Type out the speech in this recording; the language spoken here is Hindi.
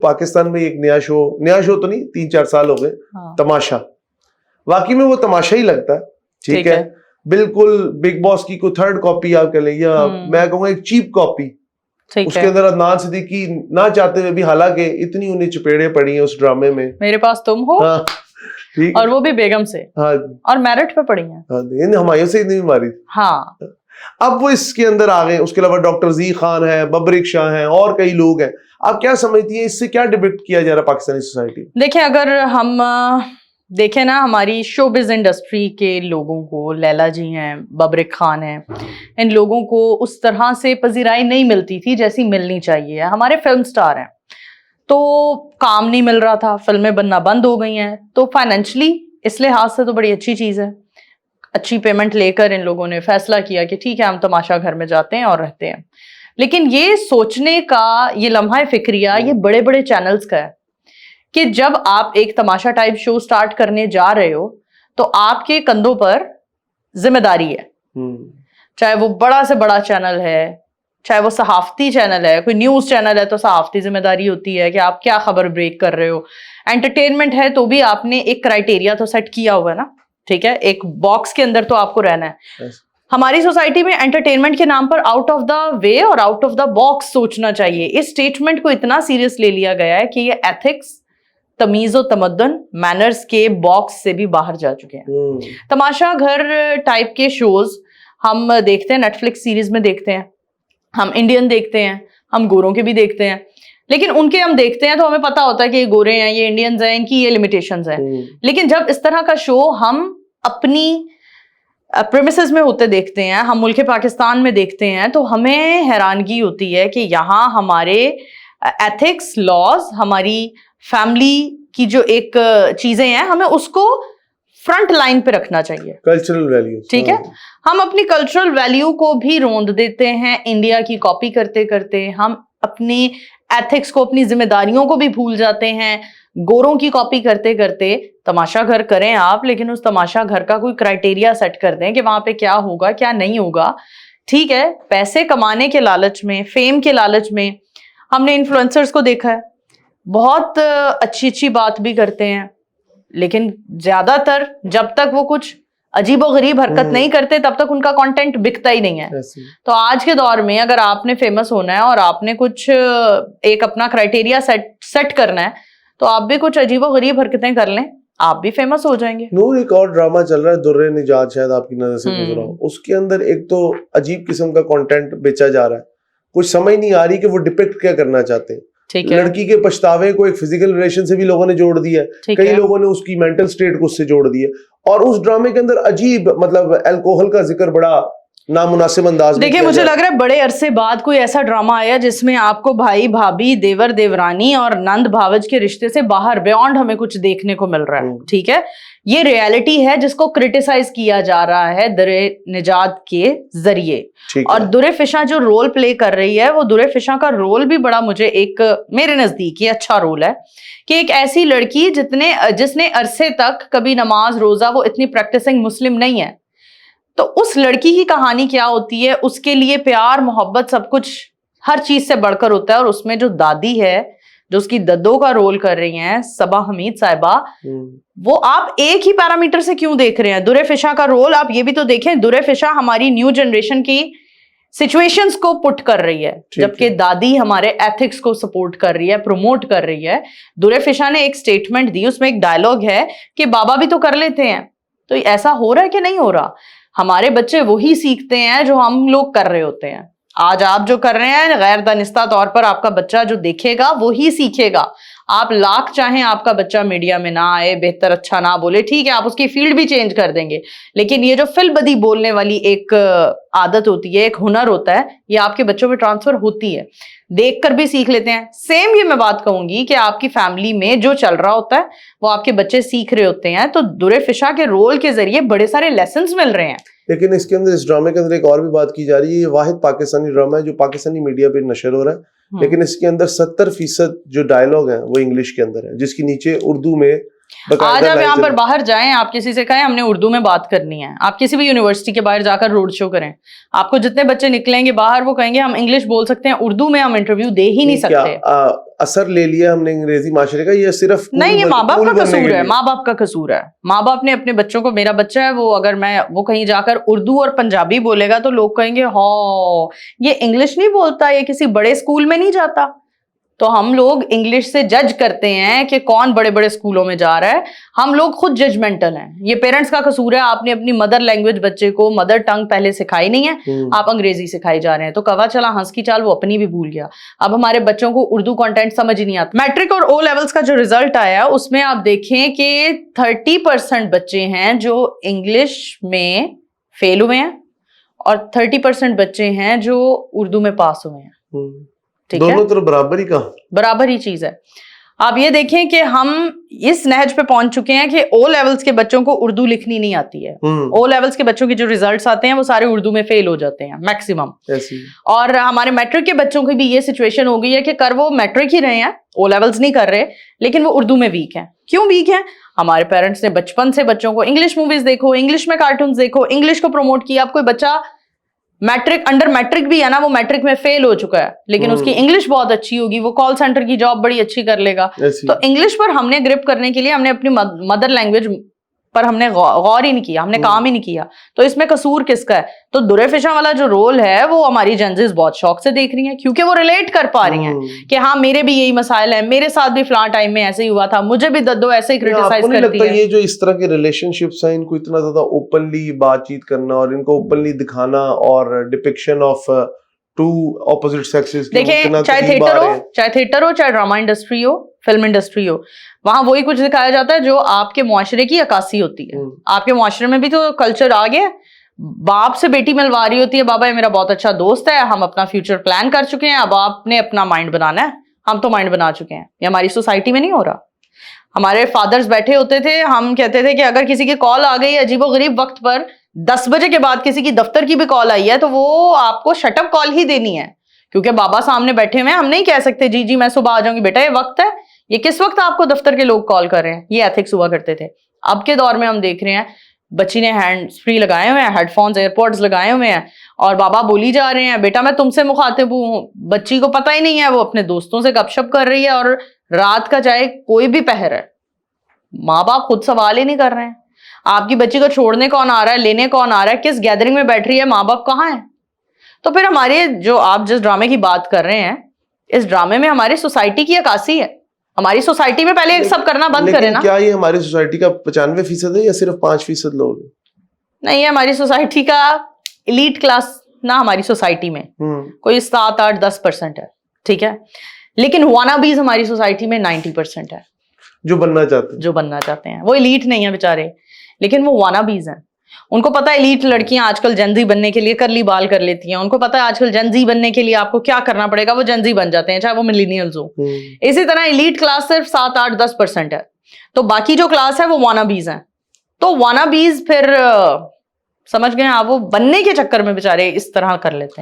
पाकिस्तान में एक नया शो तो नहीं, 3-4 साल हो गए, हाँ। तमाशा। वाकई में वो तमाशा ही लगता है, ठीक है। बिल्कुल बिग बॉस की कोई थर्ड कॉपी आप कह लें, या मैं कहूँगा एक चीप कॉपी। उसके अंदर अदनान सिद्दीकी ना चाहते हुए भी, हालांकि इतनी उन्हें चपेड़े पड़ी हैं उस ड्रामे में, मेरे पास तुम हो, हाँ, ठीक, और वो भी बेगम से, हाँ, और मेरिट पे पड़ी हैं, हाँ, हमायूं से इतनी मारी। हाँ। अब वो इसके अंदर आ गए। उसके अलावा डॉक्टर जी खान है, बबरिक शाह हैं, और कई लोग हैं। आप क्या समझती हैं, इससे क्या डिबेट किया जा रहा है पाकिस्तानी सोसाइटी? देखिए, अगर हम देखें ना, हमारी शोबिज इंडस्ट्री के लोगों को, लैला जी हैं, बबरिक खान हैं, इन लोगों को उस तरह से पजीराई नहीं मिलती थी जैसी मिलनी चाहिए। हमारे फिल्म स्टार हैं, तो काम नहीं मिल रहा था, फिल्में बनना बंद हो गई हैं, तो फाइनेंशियली इस लिहाज से तो बड़ी अच्छी चीज़ है। अच्छी पेमेंट लेकर इन लोगों ने फैसला किया कि ठीक है, हम तमाशा घर में जाते हैं और रहते हैं। लेकिन ये सोचने का, ये लम्हा फिक्रिया, ये बड़े बड़े चैनल्स का है कि जब आप एक तमाशा टाइप शो स्टार्ट करने जा रहे हो तो आपके कंधों पर जिम्मेदारी है। चाहे वो बड़ा से बड़ा चैनल है, चाहे वो सहाफती चैनल है, कोई न्यूज चैनल है तो सहाफती जिम्मेदारी होती है कि आप क्या खबर ब्रेक कर रहे हो। एंटरटेनमेंट है तो भी आपने एक क्राइटेरिया तो सेट किया हुआ है ना, ठीक है, एक बॉक्स के अंदर तो आपको रहना है। हमारी सोसाइटी में एंटरटेनमेंट के नाम पर आउट ऑफ द वे और आउट ऑफ द बॉक्स सोचना चाहिए। इस स्टेटमेंट को इतना सीरियस ले लिया गया है कि ये एथिक्स, तमीज और तमद्दन, मैनर्स के बॉक्स से भी बाहर जा चुके हैं। तमाशा घर टाइप के शोज हम देखते हैं, नेटफ्लिक्स सीरीज में देखते हैं, हम इंडियन देखते हैं, हम गोरों के भी देखते हैं, लेकिन उनके हम देखते हैं तो हमें पता होता है कि ये गोरे हैं, ये इंडियंस हैं, इनकी ये लिमिटेशंस हैं। लेकिन जब इस तरह का शो हम अपनी प्रेमिसेस में होते देखते हैं, हम मुल्क पाकिस्तान में देखते हैं, तो हमें हैरानगी होती है कि यहाँ हमारे एथिक्स, लॉज, हमारी फैमिली की जो एक चीजें हैं, हमें उसको फ्रंट लाइन पे रखना चाहिए। कल्चरल वैल्यू, ठीक है। हम अपनी कल्चरल वैल्यू को भी रोंद देते हैं इंडिया की कॉपी करते करते। हम अपनी एथिक्स को, अपनी जिम्मेदारियों को भी भूल जाते हैं गोरों की कॉपी करते करते। तमाशा घर करें आप, लेकिन उस तमाशा घर का कोई क्राइटेरिया सेट कर दें कि वहां पे क्या होगा क्या नहीं होगा। ठीक है, पैसे कमाने के लालच में, फेम के लालच में हमने इन्फ्लुएंसर्स को देखा है, बहुत अच्छी अच्छी बात भी करते हैं, लेकिन ज्यादातर जब तक वो कुछ अजीबोगरीब हरकत नहीं करते तब तक उनका कंटेंट बिकता ही नहीं है। तो आज के दौर में अगर आपने फेमस होना है और आपने कुछ एक अपना क्राइटेरिया सेट करना है, तो आप भी कुछ अजीबोगरीब हरकतें कर लें, आप भी फेमस हो जाएंगे। नूर, एक और ड्रामा चल रहा है, दुर्रे निजात, शायद आपकी नजर से गुजरा हो। उसके अंदर एक तो अजीब किस्म का कंटेंट बेचा जा रहा है, कुछ समझ नहीं आ रही कि वो डिपिक्ट क्या करना चाहते हैं। लड़की के पछतावे को एक फिजिकल रिलेशन से भी लोगों ने जोड़ दिया है, कई लोगों ने उसकी मेंटल स्टेट को उससे जोड़ दिया, और उस ड्रामे के अंदर अजीब, मतलब अल्कोहल का जिक्र बड़ा नामुनासिब अंदाज में। देखिए, मुझे लग रहा है बड़े अरसे बाद कोई ऐसा ड्रामा आया जिसमें आपको भाई भाभी, देवर देवरानी और नंद भावज के रिश्ते से बाहर, बियॉन्ड हमें कुछ देखने को मिल रहा है। ठीक है, ये रियलिटी है जिसको क्रिटिसाइज किया जा रहा है दुर्रे निजात के जरिए। और दुर्रे फिशा जो रोल प्ले कर रही है, वो दुर्रे फिशा का रोल भी बड़ा, मुझे एक मेरे नजदीक ये अच्छा रोल है कि एक ऐसी लड़की जिसने अरसे तक कभी नमाज रोजा, वो इतनी प्रैक्टिसिंग मुस्लिम नहीं है, तो उस लड़की की कहानी क्या होती है, उसके लिए प्यार, मोहब्बत, सब कुछ हर चीज से बढ़कर होता है। और उसमें जो दादी है, जो उसकी दद्दो का रोल कर रही हैं, सबा हमीद साहिबा, वो आप एक ही पैरामीटर से क्यों देख रहे हैं? दुर्रे फिशा का रोल आप ये भी तो देखें, दुर्रे फिशा हमारी न्यू जनरेशन की सिचुएशंस को पुट कर रही है, जबकि दादी हमारे एथिक्स को सपोर्ट कर रही है, प्रमोट कर रही है। दुर्रे फिशा ने एक स्टेटमेंट दी, उसमें एक डायलॉग है कि बाबा भी तो कर लेते हैं। तो ऐसा हो रहा है कि नहीं हो रहा? हमारे बच्चे वही सीखते हैं जो हम लोग कर रहे होते हैं। आज आप जो कर रहे हैं, गैर दानिस्ता तौर पर आपका बच्चा जो देखेगा वही सीखेगा। आप लाख चाहें आपका बच्चा मीडिया में ना आए, बेहतर अच्छा ना बोले, ठीक है, आप उसकी फील्ड भी चेंज कर देंगे, लेकिन ये जो फिलबदी बोलने वाली एक आदत होती है, एक हुनर होता है, ये आपके बच्चों में ट्रांसफर होती है, देखकर भी सीख लेते हैं। सेम ये मैं बात कहूंगी कि आपकी फैमिली में जो चल रहा होता है वो आपके बच्चे सीख रहे होते हैं। तो दुर्रे फिशा के रोल के जरिए बड़े सारे लेसन्स मिल रहे हैं। लेकिन इसके अंदर, इस ड्रामे के अंदर एक और भी बात की जा रही है, ये वाहिद पाकिस्तानी ड्रामा है जो पाकिस्तानी मीडिया पे नशर हो रहा है, लेकिन इसके अंदर 70% जो डायलॉग है वो इंग्लिश के अंदर है, जिसके नीचे उर्दू में आज आप यहाँ पर बाहर जाएं, आप किसी से कहें हमने उर्दू में बात करनी है, आप किसी भी यूनिवर्सिटी के बाहर जाकर रोड शो करें, आपको जितने बच्चे निकलेंगे बाहर वो कहेंगे हम इंग्लिश बोल सकते हैं, उर्दू में हम इंटरव्यू दे ही नहीं सकते। असर ले लिया हमने अंग्रेजी माशरे का, ये सिर्फ नहीं, ये माँ बाप का कसूर है, माँ बाप का कसूर है। माँ बाप ने अपने बच्चों को, मेरा बच्चा है वो अगर वो कहीं जाकर उर्दू और पंजाबी बोलेगा तो लोग कहेंगे हाँ ये इंग्लिश नहीं बोलता, ये किसी बड़े स्कूल में नहीं जाता। तो हम लोग इंग्लिश से जज करते हैं कि कौन बड़े बड़े स्कूलों में जा रहा है, हम लोग खुद जजमेंटल हैं। ये पेरेंट्स का कसूर है, आपने अपनी मदर लैंग्वेज बच्चे को मदर टंग पहले सिखाई नहीं है, आप अंग्रेजी सिखाई जा रहे हैं। तो कवा चला हंस की चाल वो अपनी भी भूल गया। अब हमारे बच्चों को उर्दू कंटेंट समझ ही नहीं आता। मैट्रिक और ओ लेवल्स का जो रिजल्ट आया उसमें आप देखें कि 30% बच्चे हैं जो इंग्लिश में फेल हुए हैं और 30% बच्चे हैं जो उर्दू में पास हुए हैं। दोनों तरफ बराबर ही का बराबर ही चीज है। आप ये देखें कि हम इस नहज पे पहुंच चुके हैं कि ओ लेवल्स के बच्चों को उर्दू लिखनी नहीं आती है। ओ लेवल्स के बच्चों के जो रिजल्ट्स आते हैं वो सारे उर्दू में फेल हो जाते हैं मैक्सिमम। और हमारे मैट्रिक के बच्चों की भी ये सिचुएशन हो गई है कि कर वो मैट्रिक ही रहे हैं, ओ लेवल्स नहीं कर रहे, लेकिन वो उर्दू में वीक हैं। क्यों वीक हैं? हमारे पेरेंट्स ने बचपन से बच्चों को इंग्लिश मूवीज देखो, इंग्लिश में कार्टून देखो, इंग्लिश को प्रमोट किया। अब कोई बच्चा मैट्रिक अंडर मैट्रिक भी है ना, वो मैट्रिक में फेल हो चुका है, लेकिन उसकी इंग्लिश बहुत अच्छी होगी, वो कॉल सेंटर की जॉब बड़ी अच्छी कर लेगा। तो इंग्लिश पर हमने ग्रिप करने के लिए हमने अपनी मदर लैंग्वेज पर हमने गौर ही नहीं किया, हमने काम ही नहीं किया। तो इसमें कसूर किसका है? तो दुर्रे फिशा वाला जो रोल है वो हमारी जेंजीज बहुत शौक से देख रही हैं, क्योंकि वो रिलेट कर पा रही हैं कि हाँ मेरे भी यही मसाइल है, मेरे साथ भी फलां टाइम में ऐसे ही हुआ था, मुझे भी दद्दो ऐसे ही क्रिटिसाइज करती है। ये जो इस तरह के रिलेशनशिप्स हैं, इनको इतना ज्यादा ओपनली बातचीत करना और इनको ओपनली दिखाना और depiction of two opposite sexes, देखिए चाहे थिएटर हो, चाहे ड्रामा इंडस्ट्री हो, फिल्म इंडस्ट्री हो, वहां वही कुछ दिखाया जाता है जो आपके मुआशरे की अक्कासी होती है। आपके मुआशरे में भी तो कल्चर आ गया, बाप से बेटी मिलवा रही होती है, बाबा ये मेरा बहुत अच्छा दोस्त है, हम अपना फ्यूचर प्लान कर चुके हैं, अब आपने अपना माइंड बनाना है। हम तो माइंड बना चुके हैं, ये हमारी सोसाइटी में नहीं हो रहा। हमारे फादर्स बैठे होते थे, हम कहते थे कि अगर किसी की कॉल आ गई अजीबोगरीब वक्त पर, 10 बजे के बाद किसी की दफ्तर की भी कॉल आई है तो वो आपको शटअप कॉल ही देनी है, क्योंकि बाबा सामने बैठे हुए हैं। हम नहीं कह सकते जी जी मैं सुबह आ जाऊंगी, बेटा ये वक्त है, ये किस वक्त आपको दफ्तर के लोग कॉल कर रहे हैं। ये एथिक्स हुआ करते थे। अब के दौर में हम देख रहे हैं बच्ची ने हैंड्स फ्री लगाए हुए हैं, हेडफोन्स एयरपोर्ट्स लगाए हुए हैं और बाबा बोली जा रहे हैं बेटा मैं तुमसे मुखातिब हूँ। बच्ची को पता ही नहीं है, वो अपने दोस्तों से गपशप कर रही है और रात का चाहे कोई भी पहर है, माँ बाप खुद सवाल ही नहीं कर रहे हैं। आपकी बच्ची को छोड़ने कौन आ रहा है, लेने कौन आ रहा है, किस गैदरिंग में बैठ रही है, माँ बाप कहाँ है? तो फिर हमारे जो आप जिस ड्रामे की बात कर रहे हैं, इस ड्रामे में हमारी सोसाइटी की अक्कासी है। हमारी सोसाइटी में पहले सब करना बंद करें ना। क्या ये हमारी सोसाइटी का 95% है या सिर्फ 5% लोग? नहीं, ये हमारी सोसाइटी का एलीट क्लास ना, हमारी सोसाइटी में कोई 7, 8, 10% है, ठीक है, लेकिन वानाबीज हमारी सोसाइटी में 90% है, जो बनना चाहते हैं। वो एलीट नहीं है बेचारे, लेकिन वो वानाबीज हैं। उनको पता है एलीट लड़कियां आजकल जेंजी बनने के लिए करली बाल कर लेती हैं, उनको पता है आजकल जेंजी बनने के लिए आपको क्या करना पड़ेगा, वो जेंजी बन जाते हैं, चाहे वो मिलेनियल्स हो। इसी तरह एलीट क्लास सिर्फ 7, 8, 10% है, तो बाकी जो क्लास है वो वानाबीज हैं। तो वानाबीज फिर समझ गए आप, वो बनने के चक्कर में बेचारे इस तरह कर लेते हैं।